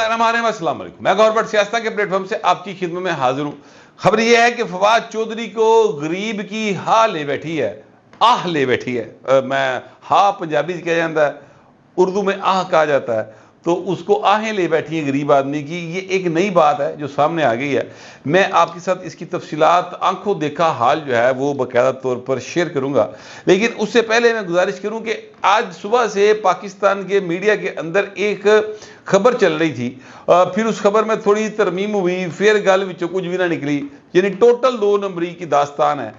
السلام علیکم، میں گور بٹ سیاستہ کے پلیٹ فارم سے آپ کی خدمت میں حاضر ہوں۔ خبر یہ ہے کہ فواد چودھری کو غریب کی ہاں لے بیٹھی ہے، آہ لے بیٹھی ہے۔ میں ہاں پنجابی کہا جاتا ہے، اردو میں آہ کہا جاتا ہے، تو اس کو آہیں لے بیٹھی ہیں غریب آدمی کی۔ یہ ایک نئی بات ہے جو سامنے آ گئی ہے۔ میں آپ کے ساتھ اس کی تفصیلات آنکھوں دیکھا حال جو ہے وہ باقاعدہ طور پر شیئر کروں گا، لیکن اس سے پہلے میں گزارش کروں کہ آج صبح سے پاکستان کے میڈیا کے اندر ایک خبر چل رہی تھی، پھر اس خبر میں تھوڑی ترمیم ہوئی، پھر گل وچوں کچھ بھی نہ نکلی، یعنی ٹوٹل 2 نمبری کی داستان ہے۔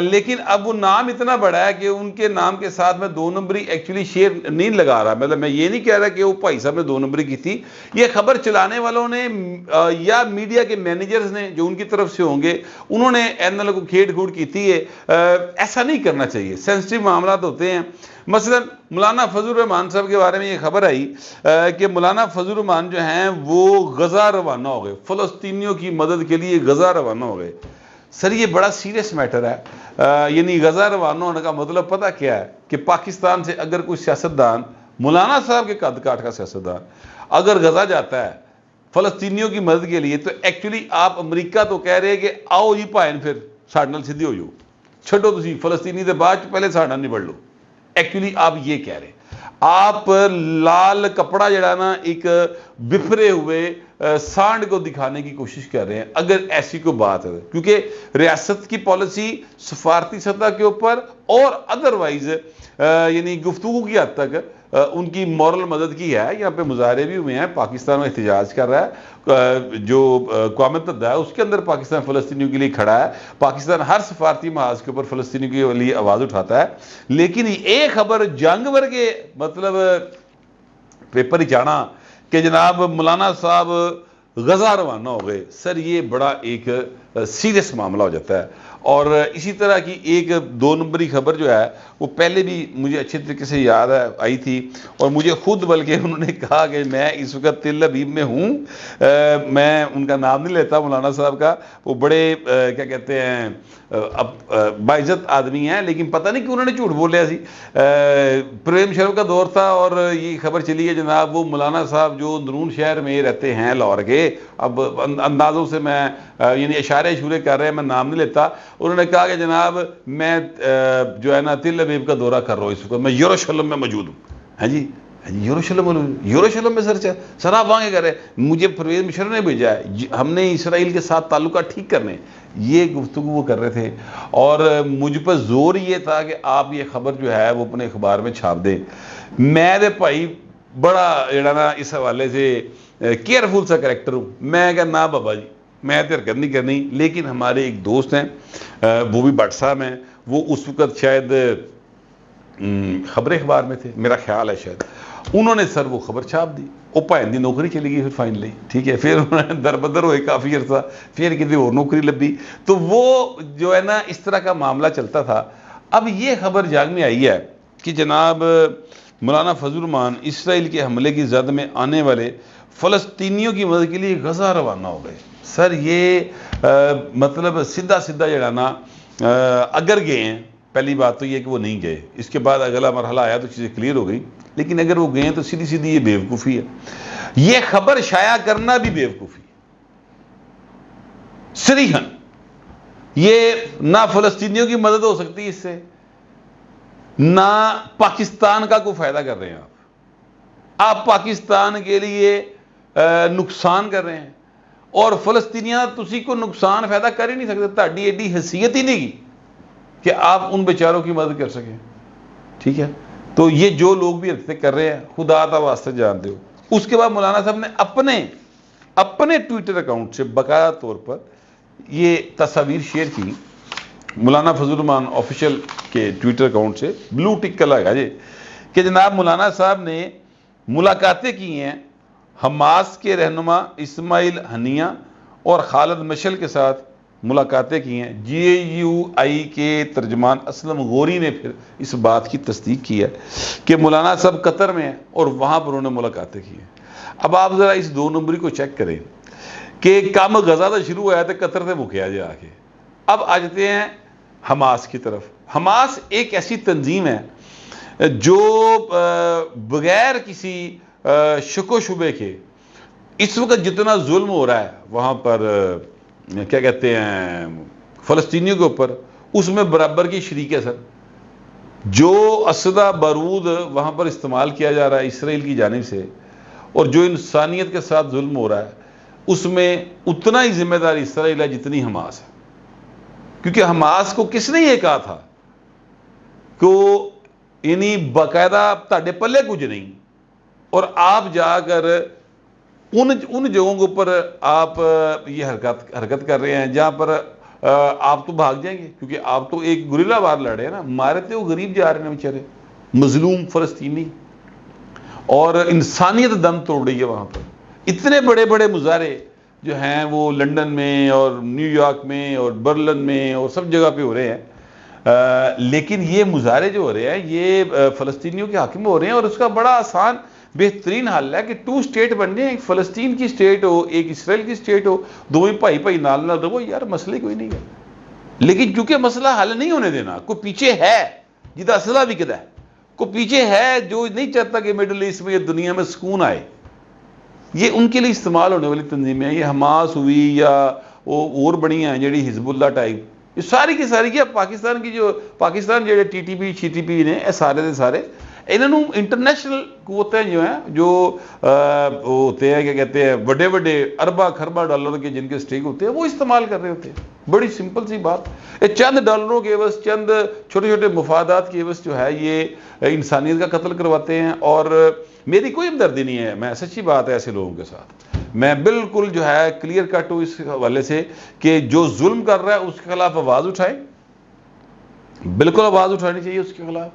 لیکن اب وہ نام اتنا بڑا ہے کہ ان کے نام کے ساتھ میں 2 نمبری ایکچولی شیئر نہیں لگا رہا۔ مطلب میں یہ نہیں کہہ رہا کہ وہ بھائی صاحب نے 2 نمبری کی تھی، یہ خبر چلانے والوں نے یا میڈیا کے مینیجرز نے جو ان کی طرف سے ہوں گے، انہوں نے اینل کو کھیڑ کھوڑ کی تھی۔ ایسا نہیں کرنا چاہیے، سینسٹیو معاملات ہوتے ہیں۔ مثلا مولانا فضل الرحمان صاحب کے بارے میں یہ خبر آئی کہ مولانا فضل الرحمان جو ہیں وہ غزہ روانہ ہو گئے، فلسطینیوں کی مدد کے لیے غزہ روانہ ہو گئے۔ سر یہ بڑا سیریس میٹر ہے، یعنی غزہ روانہ ہونے کا مطلب پتہ کیا ہے کہ پاکستان سے اگر کوئی سیاستدان، مولانا صاحب کے قد کاٹ کا سیاستدان اگر غزہ جاتا ہے فلسطینیوں کی مدد کے لیے، تو ایکچولی آپ امریکہ تو کہہ رہے ہیں کہ آؤ جی پائن پھر ساڑھے نال سیدھی ہو جاؤ، چھڈو تسی فلسطینی دے بعد پہلے ساڑھے نال نبڑ لو۔ ایکچولی آپ یہ کہہ رہے ہیں، آپ لال کپڑا جڑا نا ایک بفرے ہوئے سانڈ کو دکھانے کی کوشش کر رہے ہیں، اگر ایسی کوئی بات ہے، کیونکہ ریاست کی پالیسی سفارتی سطح کے اوپر اور ادروائز یعنی گفتگو کی حد تک ان کی مورل مدد کی ہے۔ یہاں پہ مظاہرے بھی ہوئے ہیں، پاکستان میں احتجاج کر رہا ہے، جو اقوام متحدہ ہے اس کے اندر پاکستان فلسطینیوں کے لیے کھڑا ہے، پاکستان ہر سفارتی محاذ کے اوپر فلسطینیوں کے لیے آواز اٹھاتا ہے۔ لیکن ایک خبر جنگ ورگے مطلب پیپر ہی چانا کہ جناب مولانا صاحب غزہ روانہ ہو گئے، سر یہ بڑا ایک سیریس معاملہ ہو جاتا ہے۔ اور اسی طرح کی ایک 2 نمبری خبر جو ہے وہ پہلے بھی مجھے اچھے طریقے سے یاد آئی تھی، اور مجھے خود بلکہ انہوں نے کہا کہ میں اس وقت تل ابیب میں ہوں، میں ان کا نام نہیں لیتا مولانا صاحب کا، وہ بڑے کیا کہتے ہیں باعزت آدمی ہیں، لیکن پتہ نہیں کہ انہوں نے جھوٹ بولیا سی۔ پروین مشرف کا دور تھا اور یہ خبر چلی ہے جناب وہ مولانا صاحب جو درون شہر میں رہتے ہیں لاہور کے، اب اندازوں سے میں یعنی اشارے اشورے کر رہے ہیں، میں نام نہیں لیتا، انہوں نے کہا کہ جناب میں جو ہے نا تل ابیب کا دورہ کر رہا ہوں، اس وقت میں یروشلم میں موجود ہوں۔ ہاں جی یروشلم میں سر آپ وہاں کیا کر رہے ہیں؟ مجھے پرویز مشرف نے بھیجا ہے، ہم نے اسرائیل کے ساتھ تعلقات ٹھیک کرنے، یہ گفتگو وہ کر رہے تھے، اور مجھ پر زور یہ تھا کہ آپ یہ خبر جو ہے وہ اپنے اخبار میں چھاپ دیں۔ میں دے بھائی بڑا جڑا نا اس حوالے سے کیئرفل سا کریکٹر ہوں، میں کہا نا بابا جی میں تو حرکت نہیں کرنی، لیکن ہمارے ایک دوست ہیں وہ بھی بٹ صاحب ہیں، وہ اس وقت شاید خبر اخبار میں تھے، میرا خیال ہے شاید، انہوں نے سر وہ خبر چھاپ دی، وہ بھائن دی نوکری چلی گئی پھر فائنلی، ٹھیک ہے، پھر انہوں نے در بدر ہوئے کافی عرصہ، پھر کسی اور نوکری لبھی، تو وہ جو ہے نا اس طرح کا معاملہ چلتا تھا۔ اب یہ خبر جاگ میں آئی ہے کہ جناب مولانا فضل الرحمان اسرائیل کے حملے کی زد میں آنے والے فلسطینیوں کی مدد کے لیے غزہ روانہ ہو گئے۔ سر یہ مطلب سیدھا جڑا نا اگر گئے ہیں، پہلی بات تو یہ کہ وہ نہیں گئے، اس کے بعد اگلا مرحلہ آیا تو چیزیں کلیئر ہو گئی، لیکن اگر وہ گئے ہیں تو سیدھی یہ بیوقوفی ہے، یہ خبر شائع کرنا بھی بیوقوفی ہے صریحاً۔ یہ نہ فلسطینیوں کی مدد ہو سکتی اس سے، نہ پاکستان کا کوئی فائدہ کر رہے ہیں آپ پاکستان کے لیے نقصان کر رہے ہیں، اور فلسطینیاں تسی کو نقصان فائدہ کر ہی نہیں سکتے، تہاڈی ایڈی حیثیت ہی نہیں کی کہ آپ ان بیچاروں کی مدد کر سکیں، ٹھیک ہے۔ تو یہ جو لوگ بھی حرکتیں کر رہے ہیں خدا تا واسطے جانتے ہو۔ اس کے بعد مولانا صاحب نے اپنے ٹویٹر اکاؤنٹ سے باقاعدہ طور پر یہ تصاویر شیئر کی، مولانا فضل الرحمان آفیشیل کے ٹویٹر اکاؤنٹ سے، بلو ٹک کا لگا جی، کہ جناب مولانا صاحب نے ملاقاتیں کی ہیں حماس کے رہنما اسماعیل ہنیہ اور خالد مشعل کے ساتھ ملاقاتیں کی ہیں۔ GUI کے ترجمان اسلم غوری نے پھر اس بات کی تصدیق کی ہے کہ مولانا صاحب قطر میں ہیں اور وہاں پر انہوں نے ملاقاتیں کی ہیں۔ اب آپ ذرا اس 2 نمبری کو چیک کریں کہ کام غزہ تو شروع ہوا ہے تو قطر سے مکیا جائے آگے۔ اب آ جاتے ہیں حماس کی طرف۔ حماس ایک ایسی تنظیم ہے جو بغیر کسی شک و شبے کے اس وقت جتنا ظلم ہو رہا ہے وہاں پر کیا کہتے ہیں فلسطینیوں کے اوپر، اس میں برابر کی شریک ہے سر۔ جو اسلحہ بارود وہاں پر استعمال کیا جا رہا ہے اسرائیل کی جانب سے، اور جو انسانیت کے ساتھ ظلم ہو رہا ہے، اس میں اتنا ہی ذمہ دار اسرائیل ہے جتنی حماس ہے۔ کیونکہ حماس کو کس نے یہ کہا تھا کہ یعنی باقاعدہ تاڑے پلے کچھ نہیں، اور آپ جا کر ان جگہوں کے اوپر آپ یہ حرکت کر رہے ہیں جہاں پر آپ تو بھاگ جائیں گے، کیونکہ آپ تو ایک گریلا وار لڑ رہے ہیں نا، مارے تھے وہ غریب جا رہے ہیں بیچارے، مظلوم فلسطینی، اور انسانیت دم توڑ رہی ہے وہاں پر۔ اتنے بڑے بڑے مظاہرے جو ہیں وہ لندن میں اور نیو یارک میں اور برلن میں اور سب جگہ پہ ہو رہے ہیں، لیکن یہ مظاہرے جو ہو رہے ہیں یہ فلسطینیوں کے حق میں ہو رہے ہیں، اور اس کا بڑا آسان بہترین حل ہے کہ 2 اسٹیٹ بن جائیں، ایک فلسطین کی اسٹیٹ ہو، ایک اسرائیل کی اسٹیٹ ہو، دونوں بھائی بھائی نال نال رہو، یار مسئلے کوئی نہیں ہے۔ لیکن چونکہ مسئلہ حل نہیں ہونے دینا، کوئی پیچھے ہے جدہ اسلحہ وکدا ہے، کوئی پیچھے ہے جو نہیں چاہتا کہ میڈل ایسٹ میں یا دنیا میں سکون آئے، یہ ان کے لیے استعمال ہونے والی تنظیمیں ہیں، یہ حماس ہوئی یا وہ اور بڑی ہیں جڑی حزب اللہ ٹائپ، یہ ساری کی ساری کیا پاکستان کی جو پاکستان جڑے ٹی ٹی پی شی ٹی پی نے، سارے دے سارے انہوں انٹرنیشنل قوتیں جو ہیں جو ہوتے ہیں کیا کہتے ہیں بڑے بڑے اربہ خربہ ڈالر کے جن کے سٹیک ہوتے ہیں وہ استعمال کر رہے ہوتے ہیں۔ بڑی سمپل سی بات، یہ چند ڈالروں کے عوض، چند چھوٹے چھوٹے مفادات کے عوض جو ہے یہ انسانیت کا قتل کرواتے ہیں، اور میری کوئی ہمدردی نہیں ہے، میں سچی بات ہے ایسے لوگوں کے ساتھ، میں بالکل جو ہے کلیئر کٹ ہوں اس حوالے سے کہ جو ظلم کر رہا ہے اس کے خلاف آواز اٹھائیں، بالکل آواز اٹھانی چاہیے اس کے خلاف۔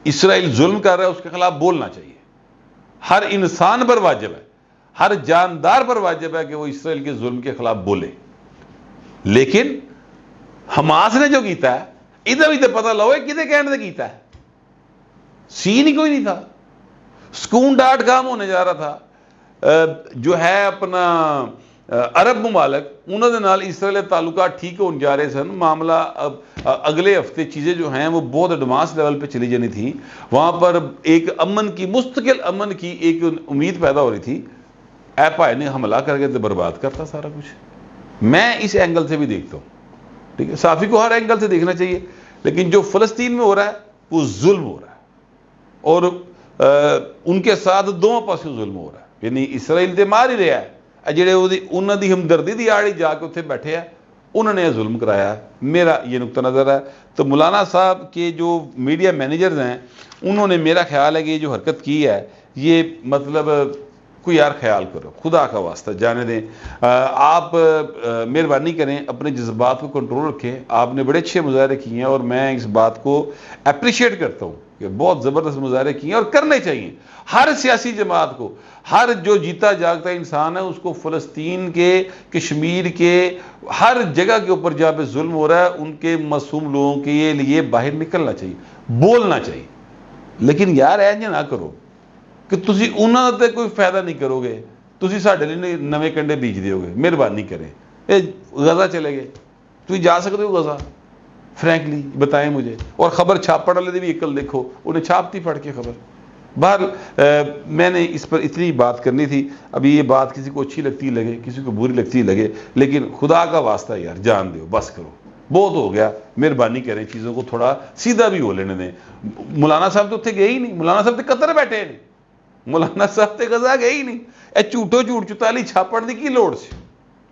اسرائیل ظلم کر رہا ہے اس کے خلاف بولنا چاہیے، ہر انسان پر واجب ہے، ہر جاندار پر واجب ہے کہ وہ اسرائیل کے ظلم کے خلاف بولے۔ لیکن حماس نے جو کیتا ہے ادھر ادھر پتہ لو کدے کہنے سے کیتا ہے، سین ہی کوئی نہیں تھا۔ سکون ڈاٹ کام ہونے جا رہا تھا، جو ہے اپنا عرب ممالک انہوں نے نال اسرائیل تعلقات ٹھیک ہونے جا رہے سن، معاملہ اگلے ہفتے چیزیں جو ہیں وہ بہت ایڈوانس لیول پہ چلی جانی تھی، وہاں پر ایک امن کی مستقل امن کی ایک امید پیدا ہو رہی تھی، اے بھائی نے حملہ کر کے تو برباد کرتا سارا کچھ۔ میں اس اینگل سے بھی دیکھتا ہوں، ٹھیک ہے، صحافی کو ہر اینگل سے دیکھنا چاہیے، لیکن جو فلسطین میں ہو رہا ہے وہ ظلم ہو رہا ہے، اور ان کے ساتھ دونوں پاسوں ظلم ہو رہا ہے، یعنی اسرائیل تے مار ہی رہا ہے، جڑے انہوں دی ہمدردی دی آڑی جا کے اتنے بیٹھے ہیں انہوں نے ظلم کرایا ہے، میرا یہ نقطہ نظر ہے۔ تو مولانا صاحب کے جو میڈیا مینیجرز ہیں انہوں نے میرا خیال ہے کہ یہ جو حرکت کی ہے یہ مطلب کوئی یار خیال کرو، خدا کا واسطہ جانے دیں، آپ مہربانی کریں اپنے جذبات کو کنٹرول رکھیں۔ آپ نے بڑے اچھے مظاہرے کیے ہیں اور میں اس بات کو اپریشیٹ کرتا ہوں کہ بہت زبردست مظاہرے کیے ہیں اور کرنے چاہیے۔ ہر سیاسی جماعت کو، ہر جو جیتا جاگتا انسان ہے اس کو فلسطین کے، کشمیر کے، ہر جگہ کے اوپر جہاں پہ ظلم ہو رہا ہے ان کے معصوم لوگوں کے لیے باہر نکلنا چاہیے، بولنا چاہیے۔ لیکن یار اینج نہ کرو کہ تسی انہوں نے کوئی فائدہ نہیں کرو گے، تسی ساڈے لیے نویں کنڈے بیج دیو گے۔ مہربانی کریں، غزہ چلے گئے، تسی جا سکتے ہو غزہ؟ فرینکلی بتائیں مجھے، اور خبر چھاپڑ والے دی بھی عقل دیکھو، انہیں چھاپتی پڑھ کے خبر۔ بہرحال میں نے اس پر اتنی بات کرنی تھی، ابھی یہ بات کسی کو اچھی لگتی لگے کسی کو بری لگتی لگے، لیکن خدا کا واسطہ یار جان دیو، بس کرو، بہت ہو گیا، مہربانی کریں چیزوں کو تھوڑا سیدھا بھی ہو لینے دیں۔ مولانا صاحب تو اتنے گئے ہی نہیں، مولانا صاحب تو قطر بیٹھے نہیں، مولانا صاحب تے غزہ گئے ہی نہیں، اے جھوٹو جھوٹ چتالی چھاپڑ دی کی لوڑ سی،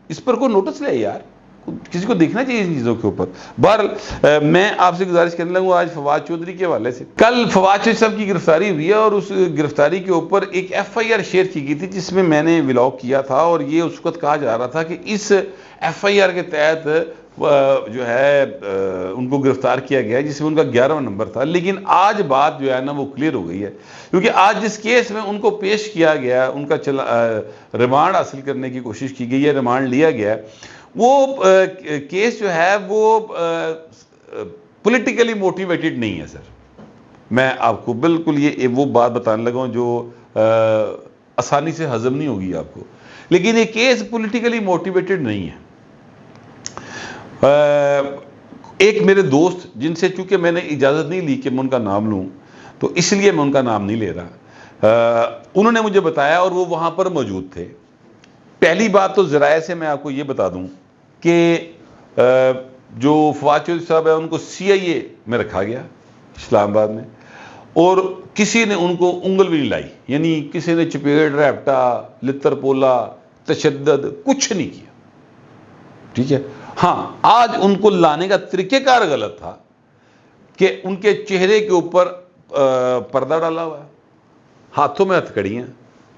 اس پر کوئی نوٹس لے یار، کسی کو دیکھنا چاہیے ان چیزوں کے اوپر۔ بہرحال میں آپ سے گزارش کرنے لگوں آج فواد چودھری کے حوالے سے، کل فواد چودھری صاحب کی گرفتاری ہوئی ہے اور اس گرفتاری کے اوپر ایک ایف آئی آر شیئر کی گئی تھی جس میں میں نے ولاگ کیا تھا، اور یہ اس وقت کہا جا رہا تھا کہ اس ایف آئی آر کے تحت جو ہے ان کو گرفتار کیا گیا ہے، جس میں ان کا 11واں نمبر تھا، لیکن آج بات جو ہے نا وہ کلیئر ہو گئی ہے، کیونکہ آج جس کیس میں ان کو پیش کیا گیا، ان کا ریمانڈ حاصل کرنے کی کوشش کی گئی ہے، ریمانڈ لیا گیا ہے، وہ کیس جو ہے وہ پولیٹیکلی موٹیویٹڈ نہیں ہے سر۔ میں آپ کو بالکل یہ وہ بات بتانے لگا ہوں جو آسانی سے ہضم نہیں ہوگی آپ کو، لیکن یہ کیس پولیٹیکلی موٹیویٹڈ نہیں ہے۔ ایک میرے دوست جن سے چونکہ میں نے اجازت نہیں لی کہ میں ان کا نام لوں تو اس لیے میں ان کا نام نہیں لے رہا، انہوں نے مجھے بتایا اور وہ وہاں پر موجود تھے پہلی بات تو ذرائع سے میں آپ کو یہ بتا دوں کہ جو فواد چودھری صاحب ہیں ان کو CIA میں رکھا گیا اسلام آباد میں، اور کسی نے ان کو انگل بھی نہیں لائی، یعنی کسی نے چپیڑ ریپٹا لتر پولا تشدد کچھ نہیں کیا، ٹھیک ہے۔ ہاں آج ان کو لانے کا طریقہ کار غلط تھا کہ ان کے چہرے کے اوپر پردہ ڈالا ہوا ہے، ہاتھوں میں ہتھ کڑی ہیں،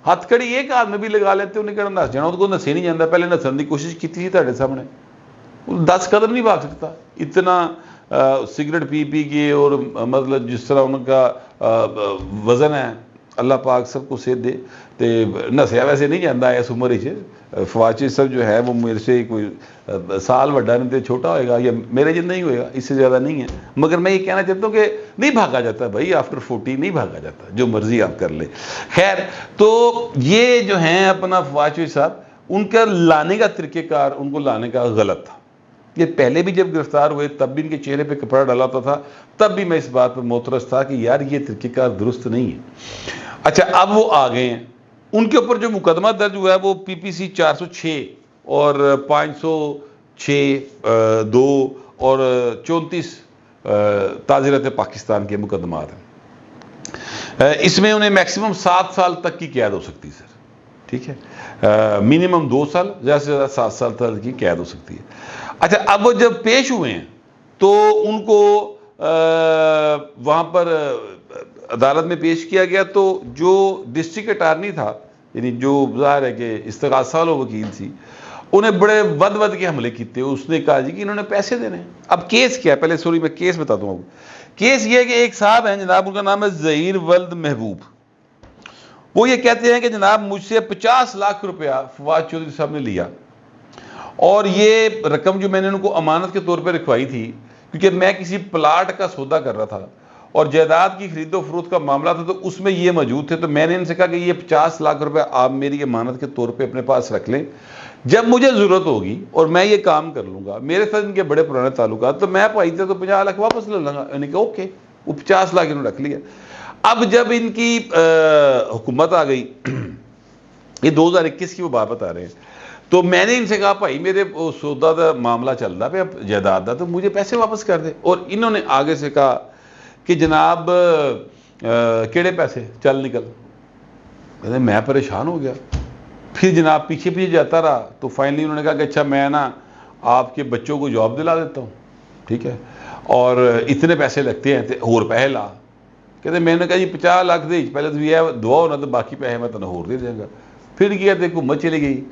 ہتھ کڑی ایک آدمی بھی لگا لیتے انہیں کہنا نس جانا، ان کو نسے نہیں جاتا، پہلے نسن کی کوشش کی تھی تھوڑے سامنے، 10 قدم نہیں بھاگ سکتا، اتنا سگریٹ پی پی کے، اور مطلب جس طرح ان کا وزن ہے، اللہ پاک سب کو صحت دے، تے نسیا ویسے نہیں جانا اس عمر ہی فواد چودھری صاحب جو ہے وہ میرے سے کوئی سال وڈا نہیں تے چھوٹا ہوئے گا، یا میرے جن نہیں ہوئے گا، اس سے زیادہ نہیں ہے، مگر میں یہ کہنا چاہتا ہوں کہ نہیں بھاگا جاتا بھائی، آفٹر 40 نہیں بھاگا جاتا، جو مرضی آپ کر لیں۔ خیر، تو یہ جو ہیں اپنا فواد چودھری صاحب، ان کا لانے کا طریقہ کار ان کو لانے کا غلط تھا۔ یہ پہلے بھی جب گرفتار ہوئے تب بھی ان کے چہرے پہ کپڑا ڈالا ہوتا تھا، تب بھی میں اس بات پر معترض تھا کہ یار یہ طریقہ کار درست نہیں ہے۔ اچھا اب وہ آ گئے ہیں، ان کے اوپر جو مقدمہ درج ہوا ہے وہ PPC 406 اور 506(2) اور 34 تعزیرات پاکستان کے مقدمات ہیں۔ اس میں انہیں میکسیمم 7 سال تک کی قید ہو سکتی ہے سر، ٹھیک ہے، منیمم 2 سال، زیادہ سے زیادہ 7 سال تک کی قید ہو سکتی ہے۔ اچھا اب وہ جب پیش ہوئے ہیں تو ان کو وہاں پر عدالت میں پیش کیا گیا، تو جو ڈسٹرکٹ اٹارنی تھا، یعنی جو ظاہر ہے کہ استغاثہ والا وکیل تھی، انہیں بڑے ود کے حملے کیتے، اس نے کہا جی کہ انہوں نے پیسے دینے ہیں۔ اب کیس کیا ہے، پہلے سوری میں کیس بتا دوں آپ۔ کیس یہ ہے کہ ایک صاحب ہیں جناب، ان کا نام ہے ظہیر ولد محبوب، وہ یہ کہتے ہیں کہ جناب مجھ سے 50 لاکھ روپیہ فواد چودھری صاحب نے لیا، اور یہ رقم جو میں نے ان کو امانت کے طور پہ رکھوائی تھی، کیونکہ میں کسی پلاٹ کا سودا کر رہا تھا اور جائیداد کی خرید و فروخت کا معاملہ تھا، تو اس میں یہ موجود تھے، تو میں نے ان سے کہا کہ یہ 50 لاکھ روپے آپ میری امانت کے طور پہ اپنے پاس رکھ لیں، جب مجھے ضرورت ہوگی اور میں یہ کام کر لوں گا، میرے ساتھ ان کے بڑے پرانے تعلقات، تو میں پائی تھے تو 50 لاکھ واپس لے لوں گا۔ انہوں نے کہا اوکے، وہ 50 لاکھ انہوں نے رکھ لیا۔ اب جب ان کی حکومت آ گئی، یہ 2021 کی وہ بات بتا رہے ہیں، تو میں نے ان سے کہا بھائی میرے سودا دا معاملہ چل رہا پہ، اب جائیداد دا، تو مجھے پیسے واپس کر دے۔ اور انہوں نے آگے سے کہا کہ جناب کیڑے پیسے، چل نکل۔ کہتے ہیں میں پریشان ہو گیا، پھر جناب پیچھے جاتا رہا، تو فائنلی انہوں نے کہا کہ اچھا میں نا آپ کے بچوں کو جاب دلا دیتا ہوں، ٹھیک ہے، اور اتنے پیسے لگتے ہیں، اور پیسے لا۔ کہتے ہیں میں نے کہا جی 50 لاکھ دے، پہلے تو یہ دعا ہونا، تو باقی پیسے میں تنہیں اور دے دیں گا۔ پھر کیا تے حکومت چلی گئی،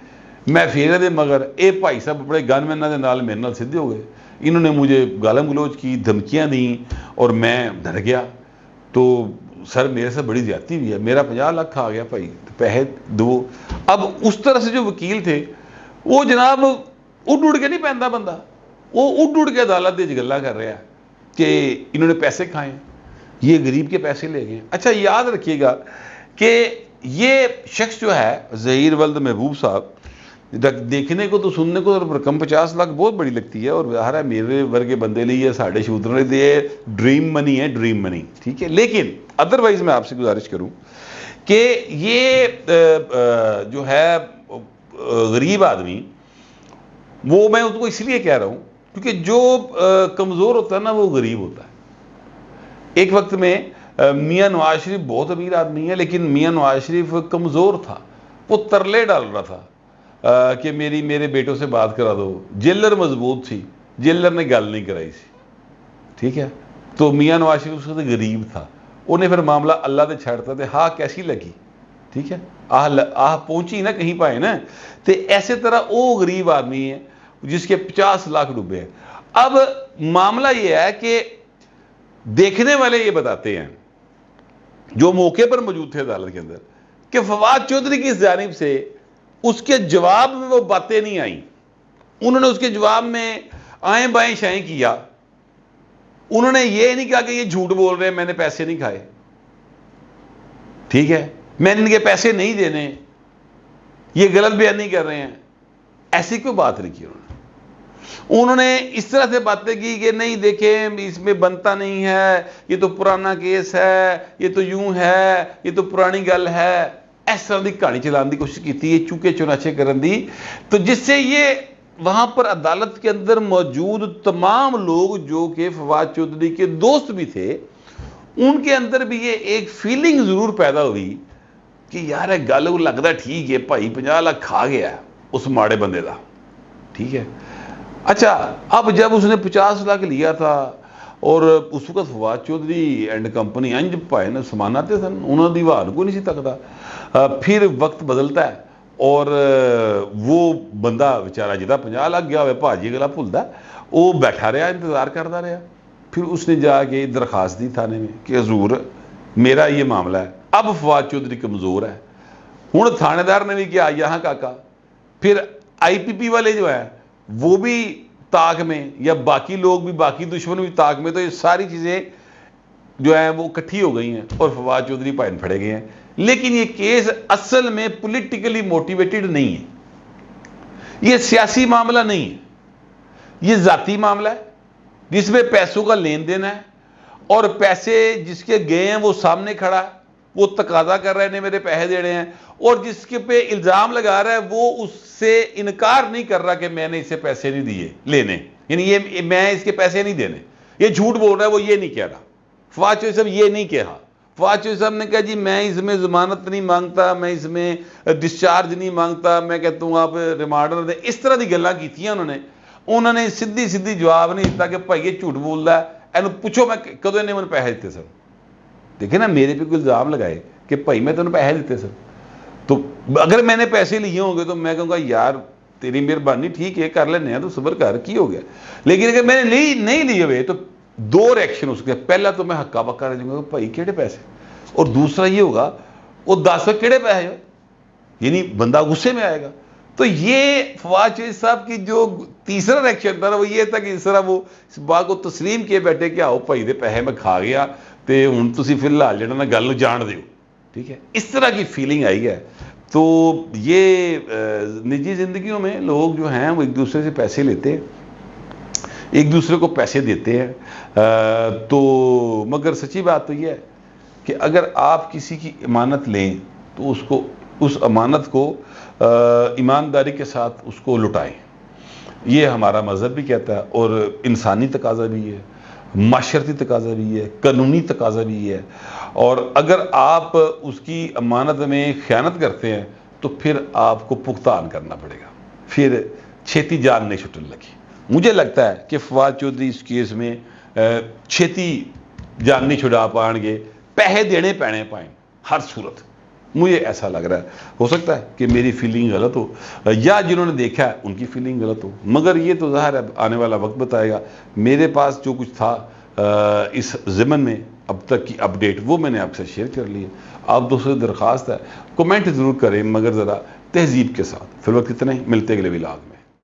میں پھر دے، مگر اے بھائی صاحب بڑے گن مینوں دے نال میرے نال سیدھے ہو گئے، انہوں نے مجھے گالم گلوچ کی، دھمکیاں دیں، اور میں ڈر گیا۔ تو سر میرے سے بڑی زیادتی ہوئی ہے، میرا 50 لاکھ آ گیا بھائی، پیسے دو۔ اب اس طرح سے جو وکیل تھے وہ جناب اڑ کے نہیں پہنتا بندہ، وہ اڑ کے عدالت دے گلا کر رہا ہے کہ انہوں نے پیسے کھائے، یہ غریب کے پیسے لے گئے۔ اچھا یاد رکھیے گا کہ یہ شخص جو ہے ظہیر ولد محبوب صاحب، دیکھنے کو تو سننے کو رقم 50 لاکھ بہت بڑی لگتی ہے، اور ظاہر ہے میرے ورگے بندے لیے، ساڑھے شودروں لیے ڈریم منی ہے، ڈریم منی، ٹھیک ہے۔ لیکن ادروائز میں آپ سے گزارش کروں کہ یہ جو ہے غریب آدمی، وہ میں اس کو اس لیے کہہ رہا ہوں کیونکہ جو کمزور ہوتا ہے نا وہ غریب ہوتا ہے۔ ایک وقت میں میاں نواز شریف بہت امیر آدمی ہے، لیکن میاں نواز شریف کمزور تھا، وہ ترلے ڈال رہا تھا کہ میرے بیٹوں سے بات کرا دو۔ جیلر مضبوط تھی، جیلر نے گل نہیں کرائی سی، ٹھیک ہے۔ تو میاں نواز شریف اس وقت غریب تھا، انہیں پھر معاملہ اللہ دے چھڑتا تھے، ہاں کیسی لگی، ٹھیک ہے، آہ پہنچی نا کہیں پائے نا۔ تو ایسے طرح وہ غریب آدمی ہے جس کے 50 لاکھ ڈوبے ہیں۔ اب معاملہ یہ ہے کہ دیکھنے والے یہ بتاتے ہیں جو موقع پر موجود تھے عدالت کے اندر کہ فواد چودھری کی جانب سے اس کے جواب میں وہ باتیں نہیں آئیں، انہوں نے اس کے جواب میں آئیں بائیں شائیں کیا، انہوں نے یہ نہیں کہا کہ یہ جھوٹ بول رہے ہیں، میں نے پیسے نہیں کھائے، ٹھیک ہے، میں نے ان کے پیسے نہیں دینے، یہ غلط بیان نہیں کر رہے ہیں، ایسی کوئی بات نہیں کی انہوں نے اس طرح سے باتیں کی کہ نہیں دیکھیں اس میں بنتا نہیں ہے، یہ تو پرانا کیس ہے، یہ تو یوں ہے، یہ تو پرانی گل ہے۔ اس طرح کی کہانی چلانے کی کوشش کی ہے، چونکہ چناچے کرن دی، تو جس سے یہ وہاں پر عدالت کے اندر موجود تمام لوگ جو کہ فواد چودھری کے دوست بھی تھے، ان کے اندر بھی یہ ایک فیلنگ ضرور پیدا ہوئی کہ یار گل لگتا ٹھیک ہے بھائی 50 لاکھ کھا گیا اس ماڑے بندے دا، ٹھیک ہے۔ اچھا اب جب اس نے 50 لاکھ لیا تھا اور اس وقت فواد چودھری اینڈ کمپنی انج پائے نے سماناتے سن، انہوں نے دیوار کو نہیں سی تکتا، پھر وقت بدلتا ہے اور وہ بندہ بیچارہ جدا 50 لاکھ گیا ہوئے بھاجی گلا بھولتا وہ بیٹھا رہا، انتظار کرتا رہا۔ پھر اس نے جا کے درخواست دی تھانے میں کہ حضور میرا یہ معاملہ ہے، اب فواد چودھری کمزور ہے۔ ہوں تھانے دار نے بھی کیا یہاں کاکا، پھر آئی پی پی والے جو ہے وہ بھی طاق میں، یا باقی لوگ بھی، باقی دشمن بھی طاق میں، تو یہ ساری چیزیں جو ہیں وہ کٹھی ہو گئی ہیں اور فواد چودھری پائن پھڑے گئے ہیں۔ لیکن یہ کیس اصل میں پولیٹیکلی موٹیویٹڈ نہیں ہے، یہ سیاسی معاملہ نہیں ہے، یہ ذاتی معاملہ ہے جس میں پیسوں کا لین دین ہے، اور پیسے جس کے گئے ہیں وہ سامنے کھڑا ہے، وہ تقاضا کر رہے ہیں میرے پیسے دینے ہیں، اور جس کے پہ الزام لگا رہا ہے وہ اس سے انکار نہیں کر رہا کہ میں نے اسے پیسے نہیں دیے لینے، یعنی یہ میں اس کے پیسے نہیں دینے، یہ جھوٹ بول رہا ہے، وہ یہ نہیں کہہ رہا۔ فواد چودھری صاحب یہ نہیں کہا، فواد چودھری صاحب نے کہا جی میں اس میں ضمانت نہیں مانگتا، میں اس میں ڈسچارج نہیں مانگتا، میں کہتا ہوں آپ ریمانڈر دیں، اس طرح دی گلاں کیتیاں انہوں نے سیدھی جواب نہیں دیتا کہ بھائی یہ جھوٹ بول رہا ہے، اینو پوچھو میں کدو نے مجھے پیسے دیتے سر۔ دیکھیں نا میرے پہ کوئی الزام لگائے کہ بھائی میں تمہیں پیسے دیتے سر، تو اگر میں نے پیسے لیے ہوں گے تو میں کہوں گا یار تیری مہربانی ٹھیک ہے کر لینے ہیں تو صبر کر کی ہو گیا، لیکن اگر میں نے نہیں لیے ہوئے تو دو ریئیکشن ہو سکتے ہیں، پہلا تو میں ہکا بکا رہ جاؤں گا بھائی کیڑے پیسے، اور دوسرا یہ ہوگا وہ 10 کیڑے پیسے ہو، یعنی بندہ غصے میں آئے گا۔ تو یہ فواد چودھری صاحب کی جو تیسرا ریئیکشن تھا وہ یہ تھا کہ اس طرح وہ اس بات کو تسلیم کیے بیٹھے کہ آؤ بھائی دے پیسے میں کھا گیا تے ہن تسی فی الحال جڑا نا گل نوں جان دیو، ٹھیک ہے، اس طرح کی فیلنگ آئی ہے۔ تو یہ نجی زندگیوں میں لوگ جو ہیں وہ ایک دوسرے سے پیسے لیتے ہیں، ایک دوسرے کو پیسے دیتے ہیں، تو مگر سچی بات تو یہ ہے کہ اگر آپ کسی کی امانت لیں تو اس امانت کو ایمانداری کے ساتھ اس کو لٹائیں، یہ ہمارا مذہب بھی کہتا ہے، اور انسانی تقاضا بھی ہے، معاشرتی تقاضا بھی ہے، قانونی تقاضا بھی ہے، اور اگر آپ اس کی امانت میں خیانت کرتے ہیں تو پھر آپ کو بھگتان کرنا پڑے گا، پھر چھیتی جان نہیں چھٹنے لگی۔ مجھے لگتا ہے کہ فواد چودھری اس کیس میں چھیتی جان نہیں چھڑا پائیں گے، پیسے دینے پینے پائیں ہر صورت، مجھے ایسا لگ رہا ہے۔ ہو سکتا ہے کہ میری فیلنگ غلط ہو یا جنہوں نے دیکھا ہے ان کی فیلنگ غلط ہو، مگر یہ تو ظاہر ہے آنے والا وقت بتائے گا۔ میرے پاس جو کچھ تھا اس ضمن میں اب تک کی اپڈیٹ وہ میں نے آپ سے شیئر کر لی ہے۔ آپ دوستوں سے درخواست ہے کمنٹ ضرور کریں مگر ذرا تہذیب کے ساتھ۔ فی الوقت اتنے ہی، ملتے اگلے ولاگ میں۔